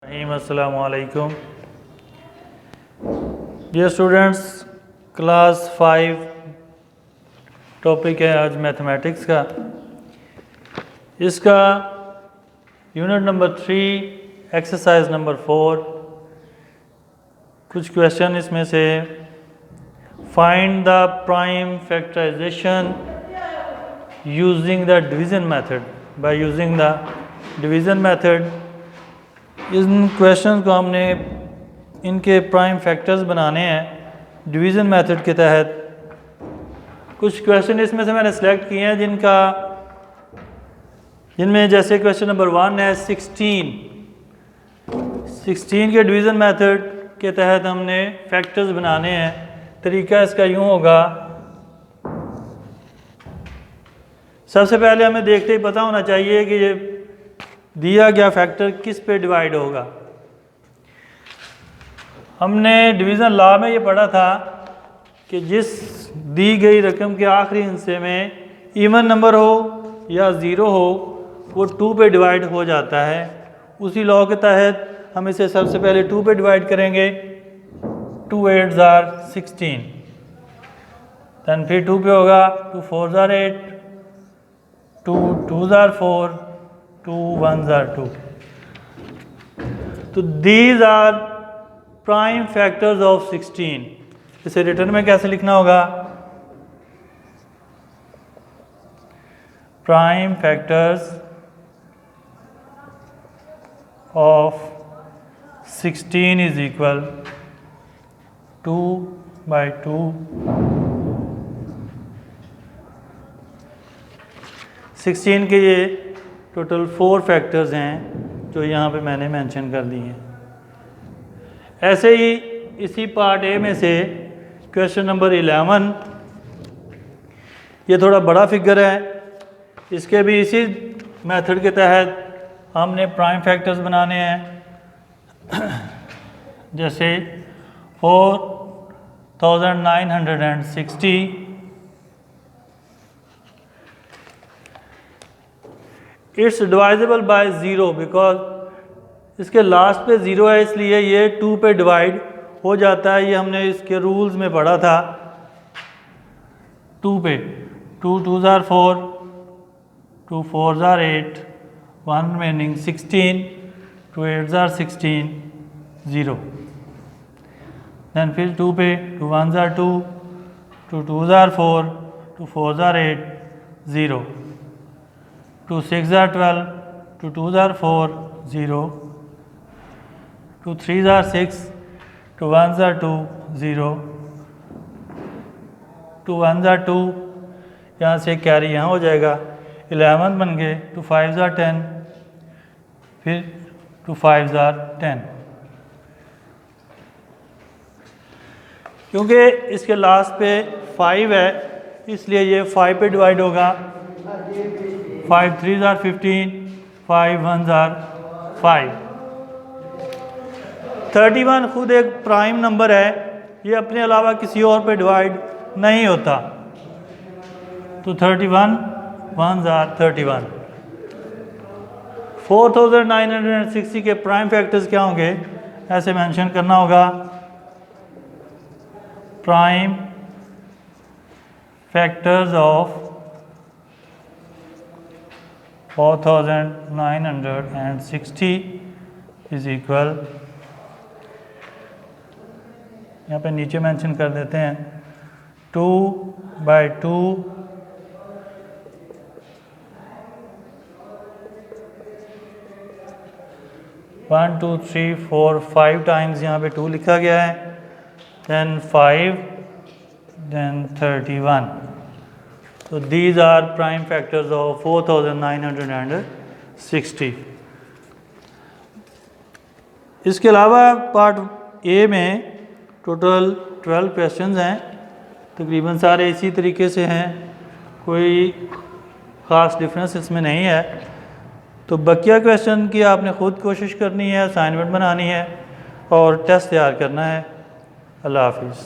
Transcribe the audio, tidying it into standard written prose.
अस्सलामु अलैकुम dear students, class 5 topic है आज मैथमेटिक्स का। इसका यूनिट नंबर 3 एक्सरसाइज नंबर 4। कुछ क्वेश्चन इसमें से find the prime factorisation using the division method. By using the division method इन क्वेश्चन को हमने इनके प्राइम फैक्टर्स बनाने हैं डिवीज़न मेथड के तहत। कुछ क्वेश्चन इसमें से मैंने सेलेक्ट किए हैं जिनमें जैसे क्वेश्चन नंबर 1 है 16 के डिवीज़न मेथड के तहत हमने फैक्टर्स बनाने हैं। तरीका इसका यूँ होगा, सबसे पहले हमें देखते ही पता होना चाहिए कि ये दिया गया फैक्टर किस पे डिवाइड होगा। हमने डिवीज़न लॉ में ये पढ़ा था कि जिस दी गई रकम के आखिरी हिस्से में इवन नंबर हो या ज़ीरो हो वो 2 पे डिवाइड हो जाता है। उसी लॉ के तहत हम इसे सबसे पहले 2 पे डिवाइड करेंगे। 2 8s are 16, दैन फिर 2 पे होगा 2 4s are 8, 2 2s are 4, 2 1s are 2। तो these are prime factors of 16। इसे रिटर्न में कैसे लिखना होगा? Prime factors of 16 is equal 2/2 16 के ये टोटल 4 फैक्टर्स हैं जो यहाँ पे मैंने मेंशन कर दिए हैं। ऐसे ही इसी पार्ट ए में से क्वेश्चन नंबर 11, ये थोड़ा बड़ा फिगर है। इसके भी इसी मेथड के तहत हमने प्राइम फैक्टर्स बनाने हैं। जैसे 4960 इट्स डिवाइजेबल बाय 0 बिकॉज इसके लास्ट पे 0 है, इसलिए ये 2 पे डिवाइड हो जाता है। ये हमने इसके रूल्स में पढ़ा था। 2 पे 2 2s are 4, 2 4s are 8, 1 remaining 16, 2 8s are 16, 0। Then फिर 2 पे 2 1s are 2, 2 2s are 4, 2 4s are 8, 0, 2 6s are 12, 2 2s are 4, 0, 2 3s are 6, 2 1s are 2, 0, 2 1s are 2, यहाँ से कैरी यहाँ हो जाएगा, 11 बन गए, 2 5s are 10, फिर 2 5s are 10। क्योंकि इसके लास्ट पे 5 है इसलिए ये 5 पे डिवाइड होगा। 5 3s are 15, 5 1s are 5। 31 खुद एक प्राइम नंबर है, ये अपने अलावा किसी और पे डिवाइड नहीं होता। तो 31 1s are 31। 4960 के प्राइम फैक्टर्स क्या होंगे ऐसे मेंशन करना होगा। Prime factors of 4960 is equal, यहाँ पे नीचे मेंशन कर देते हैं 2/2 1 2 3 4 5 टाइम्स यहाँ पे 2 लिखा गया है, then 5, then 31। So these are prime factors of 4960। इसके अलावा पार्ट ए में टोटल 12 क्वेश्चंस हैं, तकरीबन सारे इसी तरीके से हैं, कोई ख़ास डिफरेंस इसमें नहीं है। तो बकिया क्वेश्चन की आपने ख़ुद कोशिश करनी है, असाइनमेंट बनानी है और टेस्ट तैयार करना है। अल्लाह हाफिज़।